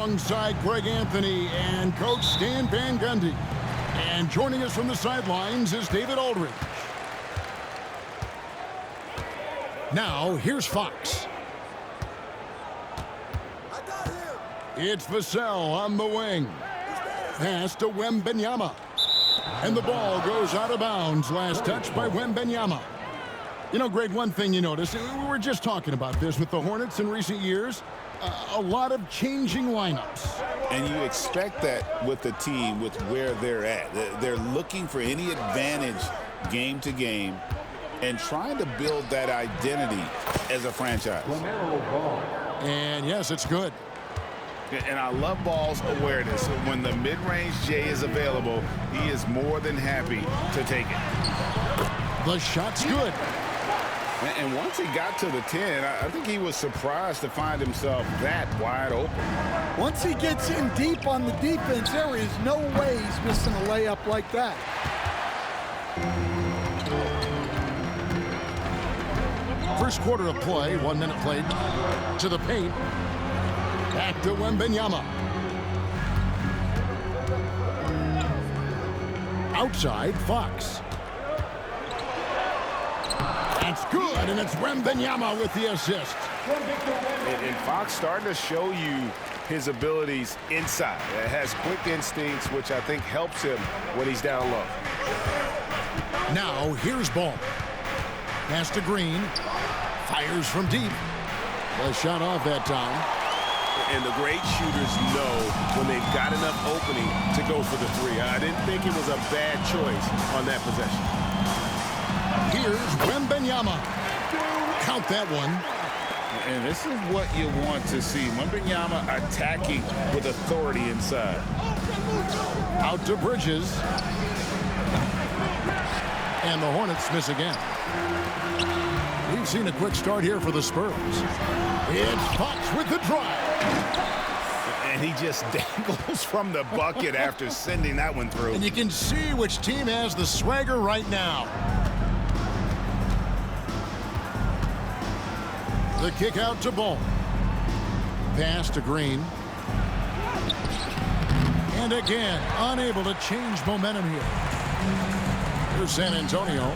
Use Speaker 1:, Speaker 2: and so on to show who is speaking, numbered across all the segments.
Speaker 1: Alongside Greg Anthony and Coach Stan Van Gundy. And joining us from the sidelines is David Aldridge. Now, here's Fox. It's Vassell on the wing. Pass to Wembanyama. And the ball goes out of bounds. Last touch by Wembanyama. You know, Greg, one thing you notice, we were just talking about this with the Hornets in recent years. A lot of changing lineups.
Speaker 2: And you expect that with the team, with where they're at. They're looking for any advantage game to game and trying to build that identity as a franchise.
Speaker 1: And yes, it's good.
Speaker 2: And I love Ball's awareness. When the mid-range J is available, he is more than happy to take it.
Speaker 1: The shot's good.
Speaker 2: And once he got to the 10, I think he was surprised to find himself that wide open.
Speaker 3: Once he gets in deep on the defense, there is no way he's missing a layup like that.
Speaker 1: First quarter of play, 1 minute played. To the paint. Back to Wembanyama. Outside, Fox. That's good, and it's Wembanyama with the assist.
Speaker 2: And Fox starting to show you his abilities inside. It has quick instincts, which I think helps him when he's down low.
Speaker 1: Now, here's Ball. Pass to Green. Fires from deep. The shot off that time.
Speaker 4: And the great shooters know when they've got enough opening to go for the three. I didn't think it was a bad choice on that possession.
Speaker 1: Here's Wembanyama. Count that one.
Speaker 2: And this is what you want to see. Wembanyama attacking with authority inside.
Speaker 1: Out to Bridges. And the Hornets miss again. We've seen a quick start here for the Spurs. It's Fox with the drive.
Speaker 2: And he just dangles from the bucket after sending that one through.
Speaker 1: And you can see which team has the swagger right now. The kick out to Ball. Pass to Green. And again, unable to change momentum here. Here's San Antonio.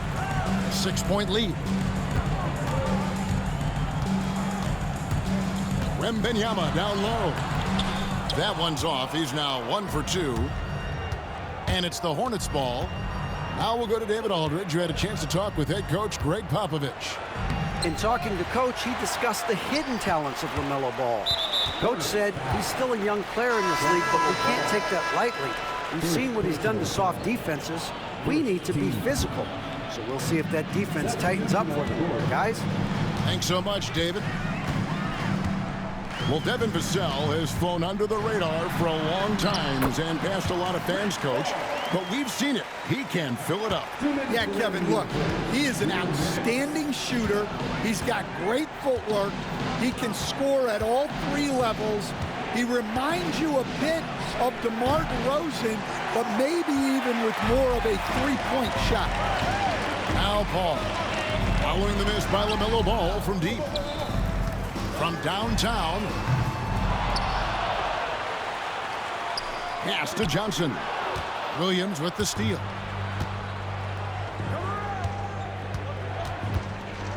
Speaker 1: 6-point lead. Wembanyama down low. That one's off. He's now 1 for 2. And it's the Hornets ball. Now we'll go to David Aldridge, who had a chance to talk with head coach Greg Popovich.
Speaker 5: In talking to Coach, he discussed the hidden talents of LaMelo Ball. Coach said he's still a young player in this league, but we can't take that lightly. We've seen what he's done to soft defenses. We need to be physical. So we'll see if that defense tightens up for them. Guys?
Speaker 1: Thanks so much, David. Well, Devin Vassell has flown under the radar for a long time and passed a lot of fans, Coach. But we've seen it. He can fill it up.
Speaker 3: Yeah, Kevin, look, he is an outstanding shooter. He's got great footwork. He can score at all 3 levels. He reminds you a bit of DeMar DeRozan, but maybe even with more of a 3-point shot.
Speaker 1: Now Paul, following the miss by LaMelo Ball from deep. From downtown. Pass to Johnson. Williams with the steal.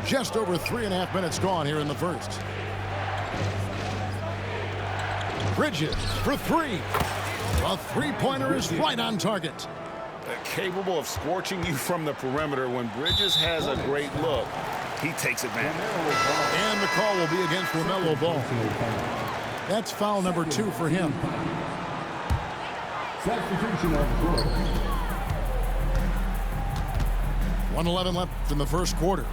Speaker 1: Just over 3.5 minutes gone here in the first. Bridges for 3. A three-pointer is right on target.
Speaker 2: Capable of scorching you from the perimeter. When Bridges has a great look, he takes advantage.
Speaker 1: And the call will be against LaMelo Ball. That's foul number 2 for him.
Speaker 6: Substitution of Brooks.
Speaker 1: 1:11 left in the first quarter.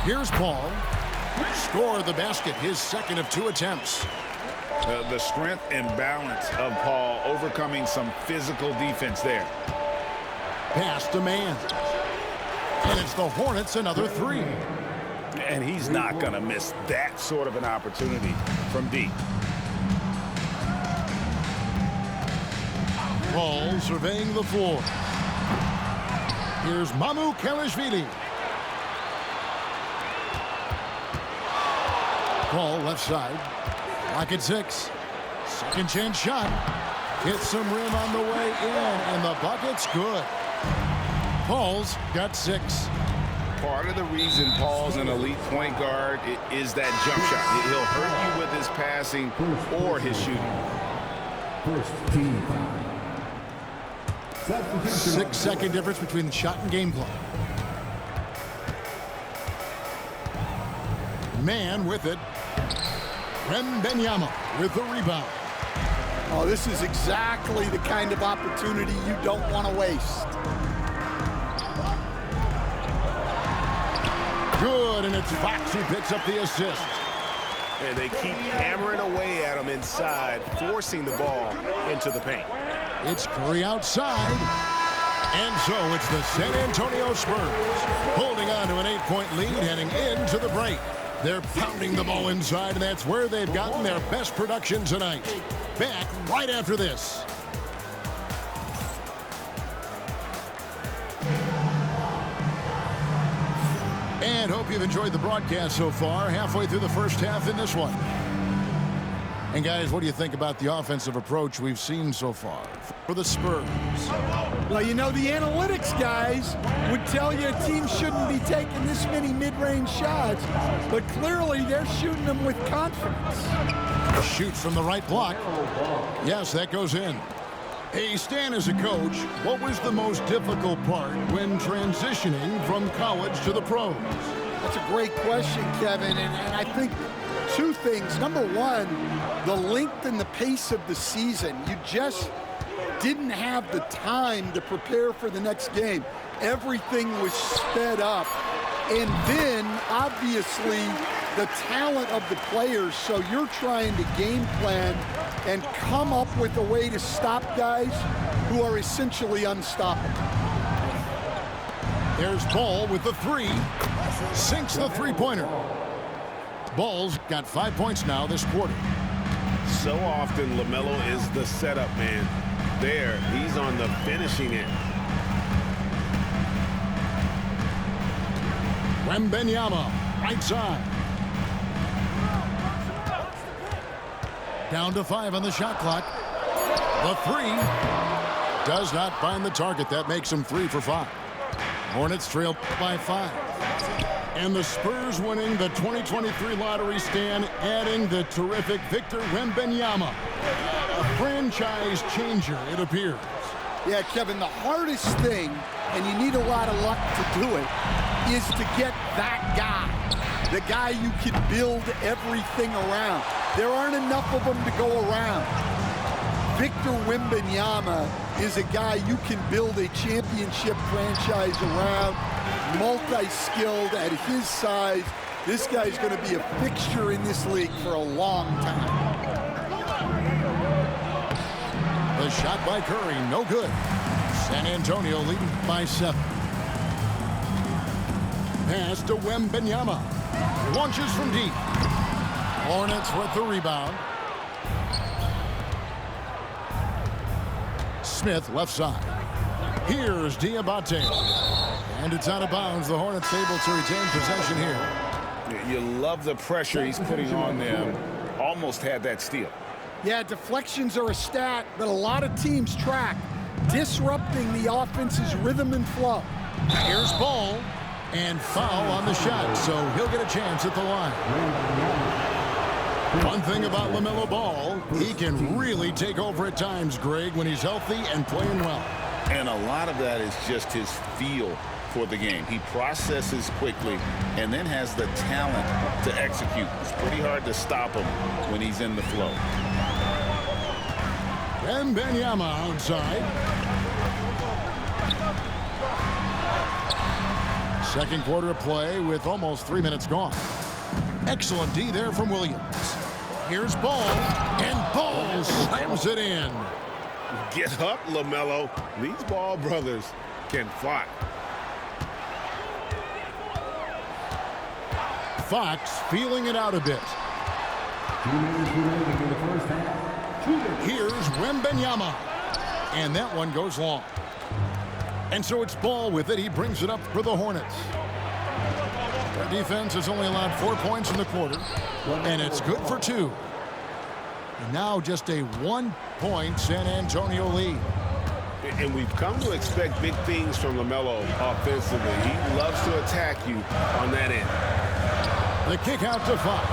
Speaker 1: Here's Paul. Scored the basket, his second of 2 attempts.
Speaker 2: The strength and balance of Paul overcoming some physical defense there.
Speaker 1: Pass to man. And it's the Hornets another 3.
Speaker 2: And he's not going to miss that sort of an opportunity from deep.
Speaker 1: Paul surveying the floor. Here's Mamu Kelishvili. Ball left side. Lock at 6. Second chance shot. Hits some rim on the way in, and the bucket's good. Paul's got 6.
Speaker 2: Part of the reason Paul's an elite point guard is that jump shot. He'll hurt you with his passing or his shooting.
Speaker 6: First team.
Speaker 1: 6-second difference between the shot and game clock. Man with it. Wembanyama with the rebound.
Speaker 3: Oh, this is exactly the kind of opportunity you don't want to waste.
Speaker 1: Good, and it's Fox who picks up the assist.
Speaker 4: And they keep hammering away at him inside, forcing the ball into the paint.
Speaker 1: It's Curry outside. And so it's the San Antonio Spurs holding on to an 8-point lead heading into the break. They're pounding the ball inside, and that's where they've gotten their best production tonight. Back right after this. And hope you've enjoyed the broadcast so far. Halfway through the first half in this one. And guys, what do you think about the offensive approach we've seen so far for the Spurs?
Speaker 3: Well, you know, the analytics guys would tell you a team shouldn't be taking this many mid-range shots, but clearly they're shooting them with confidence.
Speaker 1: Shoots from the right block. Yes, that goes in. Hey, Stan, as a coach, what was the most difficult part when transitioning from college to the pros?
Speaker 3: That's a great question, Kevin, and I think two things. Number one, the length and the pace of the season. You just didn't have the time to prepare for the next game. Everything was sped up. And then, obviously, the talent of the players. So you're trying to game plan and come up with a way to stop guys who are essentially unstoppable.
Speaker 1: There's Ball with the 3. Sinks the three-pointer. Ball's got 5 points now this quarter.
Speaker 4: So often, LaMelo is the setup man. There, he's on the finishing end.
Speaker 1: Wembanyama, right side. Down to 5 on the shot clock. The 3 does not find the target. That makes him 3 for 5. Hornets trail by 5. And the Spurs winning the 2023 lottery, Stan, adding the terrific Victor Wembanyama. A franchise changer, it appears.
Speaker 3: Yeah, Kevin, the hardest thing, and you need a lot of luck to do it, is to get that guy. The guy you can build everything around. There aren't enough of them to go around. Victor Wembanyama is a guy you can build a championship franchise around, multi-skilled at his size. This guy's going to be a fixture in this league for a long time.
Speaker 1: The shot by Curry, no good. San Antonio leading by 7. Pass to Wembanyama. Launches from deep. Hornets with the rebound. Smith left side. Here's Diabate. And it's out of bounds. The Hornets able to retain possession here.
Speaker 2: You love the pressure he's putting on them. Almost had that steal.
Speaker 3: Yeah, deflections are a stat that a lot of teams track, disrupting the offense's rhythm and flow.
Speaker 1: Here's Ball, and foul on the shot, so he'll get a chance at the line. One thing about LaMelo Ball, he can really take over at times, Greg, when he's healthy and playing well.
Speaker 2: And a lot of that is just his feel for the game. He processes quickly and then has the talent to execute. It's pretty hard to stop him when he's in the flow.
Speaker 1: Wembanyama outside. Second quarter of play with almost 3 minutes gone. Excellent D there from Williams. Here's Ball, and Ball slams it in.
Speaker 4: Get up, LaMelo. These Ball brothers can fly.
Speaker 1: Fox feeling it out a bit. Here's Wembanyama. And that one goes long. And so it's Ball with it. He brings it up for the Hornets. Their defense has only allowed 4 points in the quarter, and it's good for 2. And now just a 1-point San Antonio lead.
Speaker 4: And we've come to expect big things from LaMelo offensively. He loves to attack you on that end.
Speaker 1: The kick out to Fox.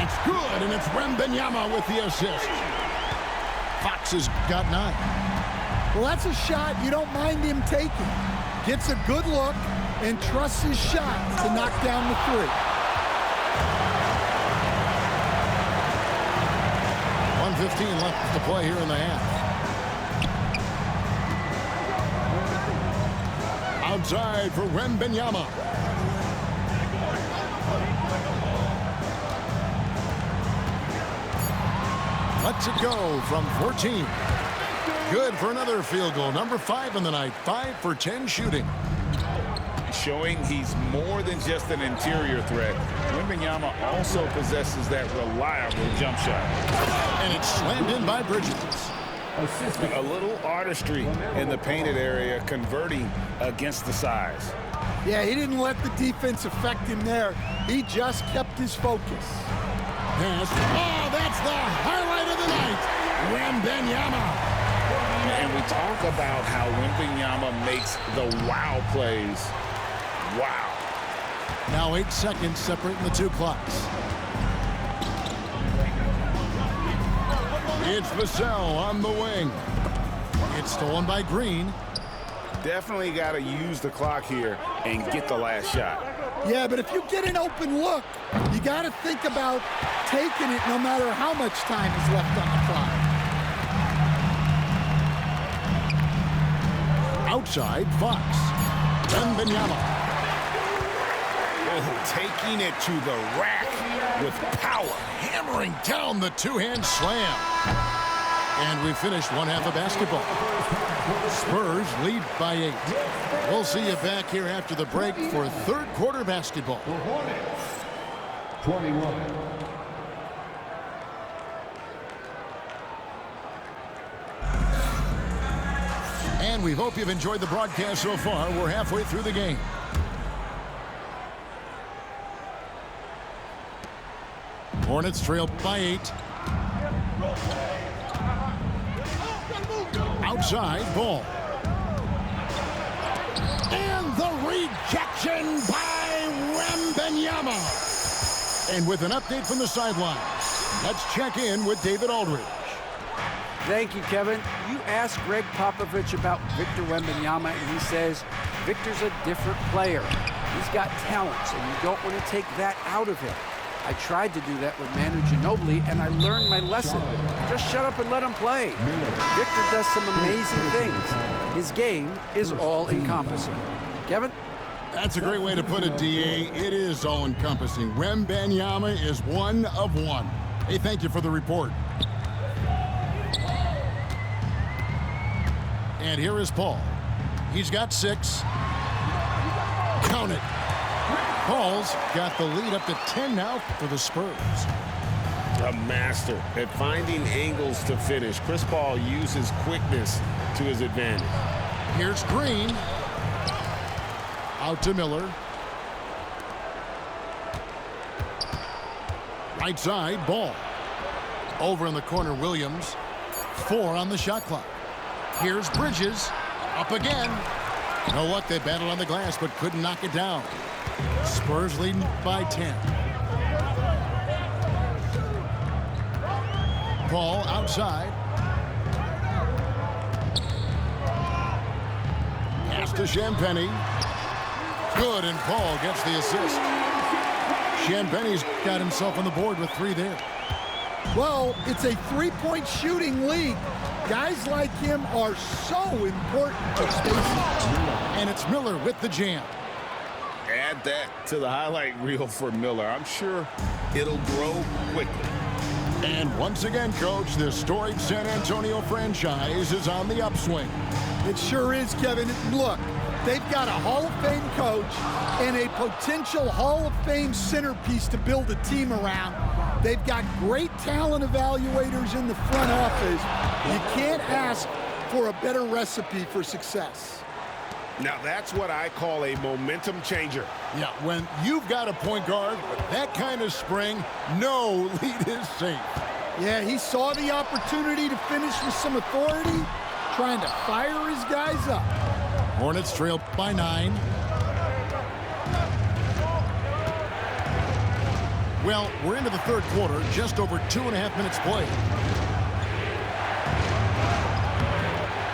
Speaker 1: It's good, and it's Wembanyama with the assist. Fox has got 9.
Speaker 3: Well, that's a shot you don't mind him taking. Gets a good look and trusts his shot to knock down the 3.
Speaker 1: 1:15 left to play here in the half. Outside for Wembanyama. Lets it go from 14. Good for another field goal. Number 5 in the night. 5 for 10 shooting.
Speaker 2: Showing he's more than just an interior threat. Wembanyama also possesses that reliable jump shot.
Speaker 1: And it's slammed in by Bridges.
Speaker 2: A little artistry in the painted area, converting against the size.
Speaker 3: Yeah, he didn't let the defense affect him there. He just kept his focus.
Speaker 1: Yes. Oh, that's the highlight of the night. Wembanyama.
Speaker 2: And we talk about how Wembanyama makes the wow plays. Wow.
Speaker 1: Now 8 seconds separating the 2 clocks. It's Vassell on the wing. It's stolen by Green.
Speaker 2: Definitely got to use the clock here and get the last shot.
Speaker 3: Yeah, but if you get an open look, you got to think about taking it no matter how much time is left on the clock.
Speaker 1: Outside, Fox. Wembanyama.
Speaker 2: Oh, taking it to the rack with power.
Speaker 1: Hammering down the 2-hand slam. And we finished one half of basketball. Spurs lead by 8. We'll see you back here after the break for third quarter basketball.
Speaker 6: 21.
Speaker 1: And we hope you've enjoyed the broadcast so far. We're halfway through the game. Hornets trail by 8. Outside, Ball. And the rejection by Wembanyama. And with an update from the sidelines, let's check in with David Aldridge.
Speaker 5: Thank you, Kevin. You asked Greg Popovich about Victor Wembanyama, and he says Victor's a different player. He's got talents, and you don't want to take that out of him. I tried to do that with Manu Ginobili, and I learned my lesson. Just shut up and let him play. Victor does some amazing things. His game is all-encompassing. Kevin?
Speaker 1: That's a great way to put it, D.A. It is all-encompassing. Wembanyama is one of one. Hey, thank you for the report. And here is Paul. He's got 6. Count it. Paul's got the lead up to 10 now for the Spurs.
Speaker 4: A master at finding angles to finish. Chris Paul uses quickness to his advantage.
Speaker 1: Here's Green. Out to Miller. Right side, Ball. Over in the corner, Williams. 4 on the shot clock. Here's Bridges. Up again. You know what? They battled on the glass but couldn't knock it down. Spurs leading by 10. Paul outside. Pass to Champagnie. Good, and Paul gets the assist. Champagnie's got himself on the board with 3 there.
Speaker 3: Well, it's a 3-point shooting league. Guys like him are so important for spacing.
Speaker 1: And it's Miller with the jam.
Speaker 2: Add that to the highlight reel for Miller. I'm sure it'll grow quickly.
Speaker 1: And once again, Coach, this storied San Antonio franchise is on the upswing.
Speaker 3: It sure is, Kevin. Look, they've got a Hall of Fame coach and a potential Hall of Fame centerpiece to build a team around. They've got great talent evaluators in the front office. You can't ask for a better recipe for success.
Speaker 4: Now that's what I call a momentum changer.
Speaker 1: Yeah, when you've got a point guard with that kind of spring, no lead is safe.
Speaker 3: Yeah, he saw the opportunity to finish with some authority, trying to fire his guys up.
Speaker 1: Hornets trail by 9. Well, we're into the third quarter, just over 2.5 minutes played.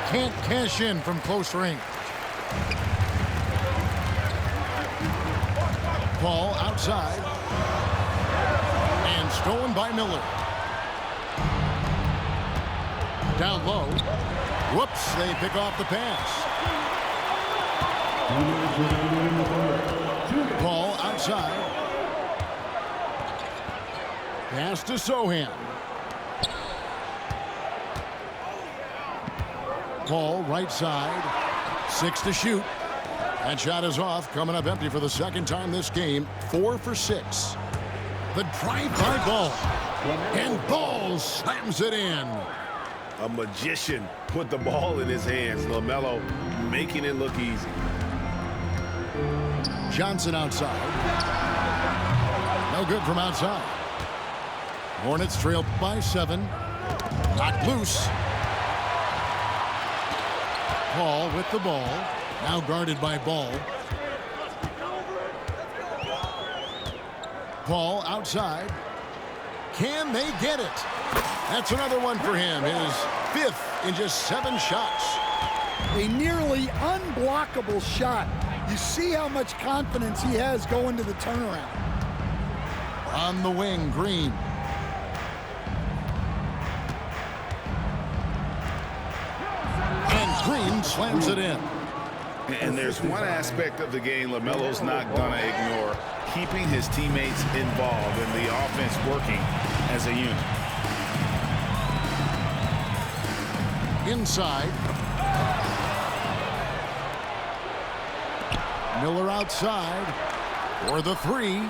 Speaker 1: Can't cash in from close range. Ball outside. And stolen by Miller. Down low. Whoops, they pick off the pass. Ball outside. Pass to Sohan. Ball right side. 6 to shoot. That shot is off, coming up empty for the second time this game. 4 for 6. The drive-by Ball. And Ball slams it in.
Speaker 4: A magician put the ball in his hands. LaMelo making it look easy.
Speaker 1: Johnson outside. No good from outside. Hornets trail by 7. Knocked loose. Paul with the ball. Now guarded by Ball. Paul outside. Can they get it? That's another one for him. His 5th in just 7 shots.
Speaker 3: A nearly unblockable shot. You see how much confidence he has going to the turnaround.
Speaker 1: On the wing, Green. And Green slams it in.
Speaker 2: And there's one aspect of the game LaMelo's not going to ignore: keeping his teammates involved and the offense working as a unit.
Speaker 1: Inside. Miller outside for the 3.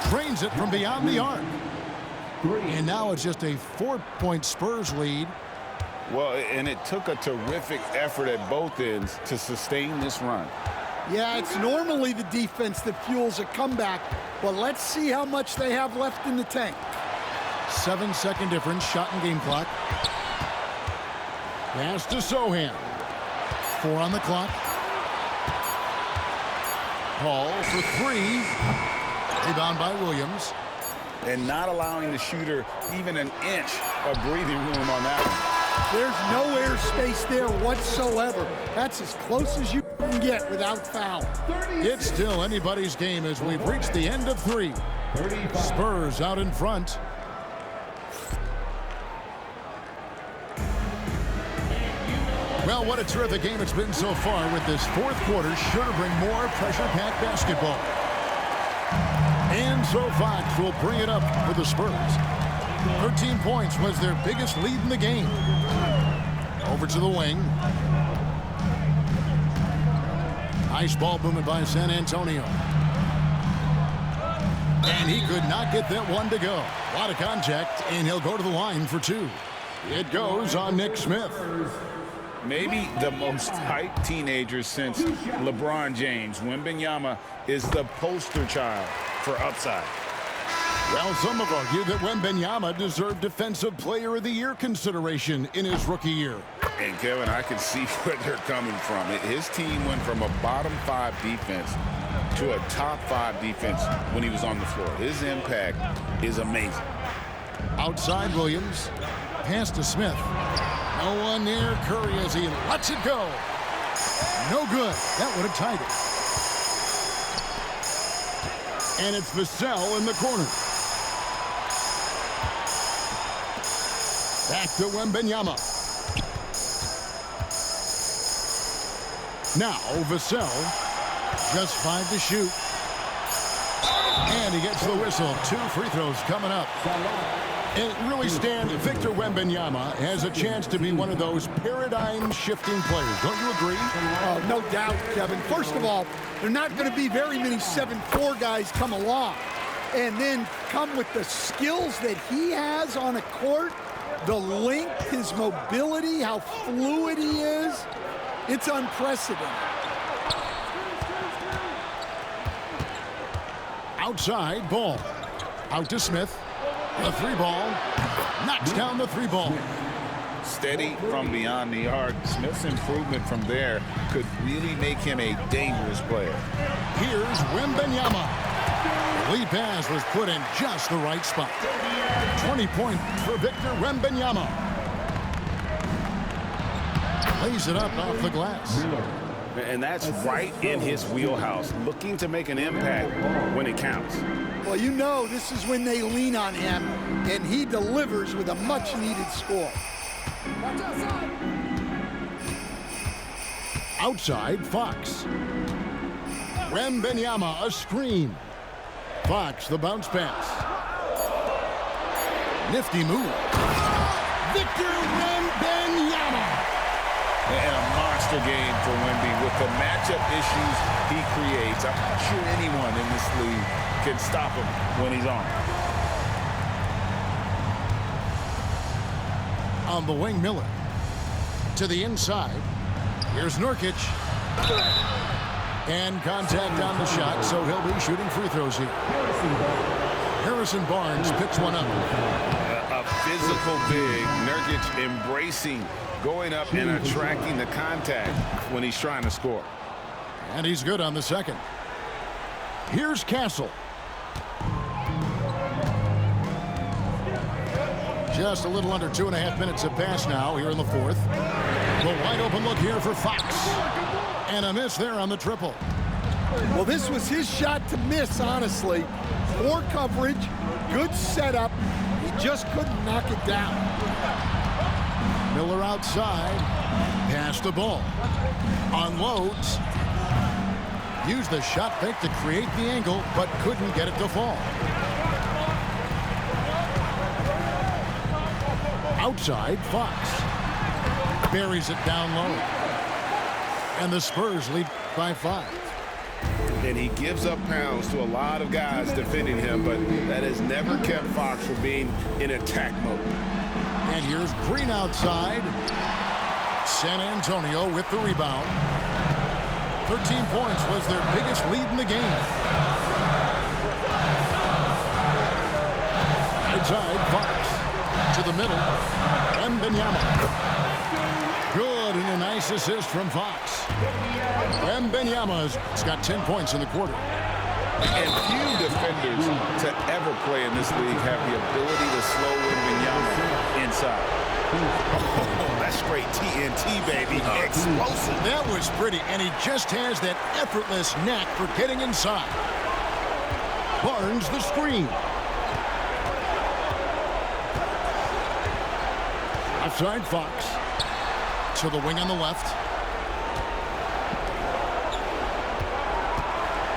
Speaker 1: Drains it from beyond the arc. And now it's just a 4-point Spurs lead.
Speaker 2: Well, and it took a terrific effort at both ends to sustain this run.
Speaker 3: Yeah, it's normally the defense that fuels a comeback, but let's see how much they have left in the tank.
Speaker 1: 7-second difference, shot and game clock. Pass to Sohan. 4 on the clock. Paul for 3. Rebound by Williams.
Speaker 2: And not allowing the shooter even an inch of breathing room on that one.
Speaker 3: There's no air space there whatsoever. That's as close as you can get without foul.
Speaker 1: It's still anybody's game as we've reached the end of 3. Spurs out in front. Well, what a terrific game it's been so far, with this fourth quarter sure to bring more pressure-packed basketball. And so Fox will bring it up for the Spurs. 13 points was their biggest lead in the game. Over to the wing. Nice ball movement by San Antonio. And he could not get that one to go. A lot of contact, and he'll go to the line for 2. It goes on Nick Smith.
Speaker 2: Maybe the most hyped teenager since LeBron James. Wembanyama is the poster child for upside.
Speaker 1: Well, some have argued that Wembanyama deserved Defensive Player of the Year consideration in his rookie year.
Speaker 2: And Kevin, I can see where they're coming from. His team went from a bottom 5 defense to a top 5 defense when he was on the floor. His impact is amazing.
Speaker 1: Outside Williams. Pass to Smith. No one near Curry as he lets it go. No good. That would have tied it. And it's Vassell in the corner. Back to Wembanyama. Now Vassell. Just 5 to shoot. And he gets the whistle. 2 free throws coming up. And really, Stan, Victor Wembanyama has a chance to be one of those paradigm-shifting players. Don't you agree?
Speaker 3: No doubt, Kevin. First of all, there are not going to be very many 7'4" guys come along. And then come with the skills that he has on a court, the length, his mobility, how fluid he is. It's unprecedented.
Speaker 1: Outside, ball. Out to Smith. The three ball. Knocks down the three ball.
Speaker 2: Steady from beyond the arc. Smith's improvement from there could really make him a dangerous player.
Speaker 1: Here's Wembanyama. The lead pass was put in just the right spot. 20 points for Victor Wembanyama. Lays it up off the glass.
Speaker 4: And that's right in his wheelhouse, looking to make an impact when it counts.
Speaker 3: Well, you know this is when they lean on him, and he delivers with a much-needed score.
Speaker 1: Outside, Fox. Wembanyama, a screen. Fox, the bounce pass. Nifty move. Victor Wembanyama.
Speaker 2: And a monster game for Wemby with the matchup issues he creates. I'm not sure anyone in this league can stop him when he's on.
Speaker 1: On the wing, Miller. To the inside. Here's Nurkic. And contact on the shot, so he'll be shooting free throws here. Harrison Barnes picks one up.
Speaker 2: A physical big. Nurkic embracing, going up and attracting the contact when he's trying to score.
Speaker 1: And he's good on the second. Here's Castle. Just a little under 2.5 minutes have passed now here in the fourth. The wide open look here for Fox. And a miss there on the triple.
Speaker 3: Well, this was his shot to miss, honestly. Poor coverage, good setup. He just couldn't knock it down.
Speaker 1: Miller outside. Pass the ball. Unloads. Used the shot fake to create the angle, but couldn't get it to fall. Outside, Fox. Buries it down low. And the Spurs lead by 5.
Speaker 4: And he gives up pounds to a lot of guys defending him, but that has never kept Fox from being in attack mode.
Speaker 1: And here's Green outside. San Antonio with the rebound. 13 points was their biggest lead in the game. Outside, Fox. To the middle. Wembanyama. Good, and a nice assist from Fox. Wembanyama's got 10 points in the quarter.
Speaker 2: And few defenders to ever play in this league have the ability to slow Wembanyama inside.
Speaker 4: Oh, that's straight TNT, baby. Explosive.
Speaker 1: That was pretty, and he just has that effortless knack for getting inside. Barnes the screen. Outside Fox. To the wing on the left.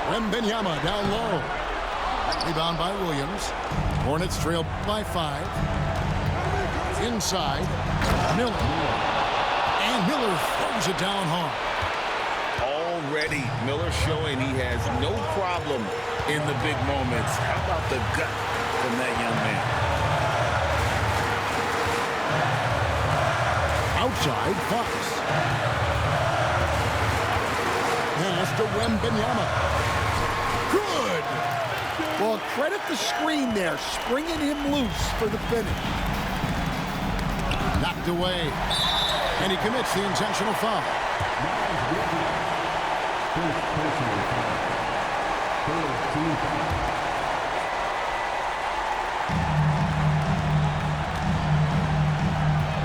Speaker 1: Wembanyama down low. Rebound by Williams. Hornets trail by 5. Inside. Miller. And Miller throws it down hard.
Speaker 2: Already, Miller showing he has no problem in the big moments. How about the gut from that young man?
Speaker 1: Outside, Fox. Pass to Wembanyama. Good!
Speaker 3: Well, credit the screen there, springing him loose for the finish.
Speaker 1: Knocked away. And he commits the intentional foul.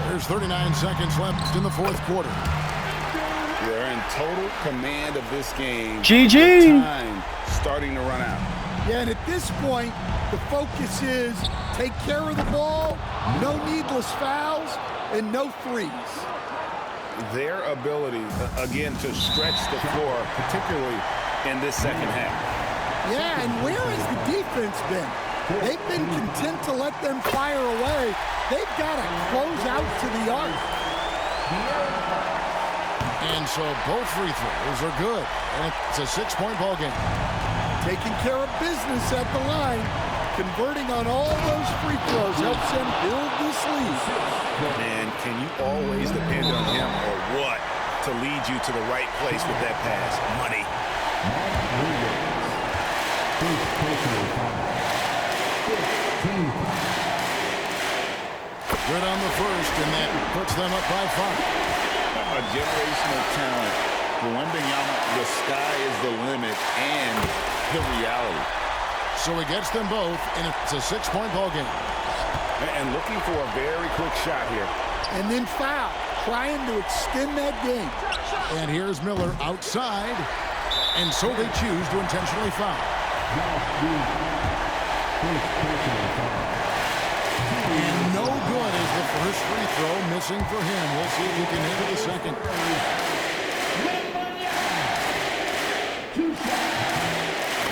Speaker 1: There's 39 seconds left in the fourth quarter.
Speaker 2: They're in total command of this game.
Speaker 7: GG!
Speaker 2: Time starting to run out.
Speaker 3: Yeah, and at this point, the focus is take care of the ball, no needless fouls, and no threes.
Speaker 2: Their ability, again, to stretch the floor, particularly in this second half.
Speaker 3: Yeah, and where has the defense been? They've been content to let them fire away. They've got to close out to the arc.
Speaker 1: And so both free throws are good. And it's a 6-point ball game.
Speaker 3: Taking care of business at the line. Converting on all those free throws helps them build this lead.
Speaker 2: And can you always depend on him or what to lead you to the right place with that pass? Money.
Speaker 1: Good on the first, and that puts them up by 5.
Speaker 2: A generational talent. For Wembanyama, the sky is the limit and the reality.
Speaker 1: So he gets them both, and it's a 6-point ball game.
Speaker 4: And looking for a very quick shot here.
Speaker 3: And then foul, trying to extend that game.
Speaker 1: And here's Miller outside, and so they choose to intentionally foul. And no good is the first free throw missing for him. We'll see if he can hit the second.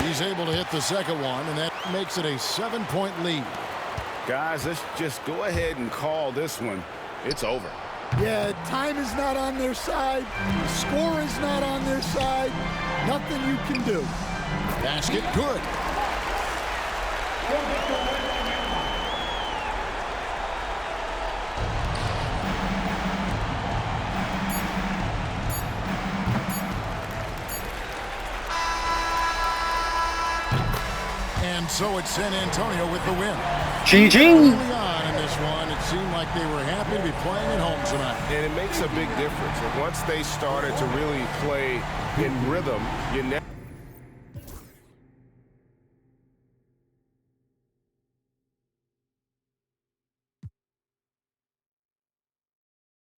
Speaker 1: He's able to hit the second one, and that makes it a 7-point lead.
Speaker 4: Guys, let's just go ahead and call this one. It's over.
Speaker 3: Yeah, time is not on their side. The score is not on their side. Nothing you can do.
Speaker 1: Basket good. And so it's San Antonio with the win.
Speaker 5: Ching-ching!
Speaker 1: Early on in this one, it seemed like they were happy to be playing at home tonight.
Speaker 4: And it makes a big difference. And once they started to really play in rhythm, you never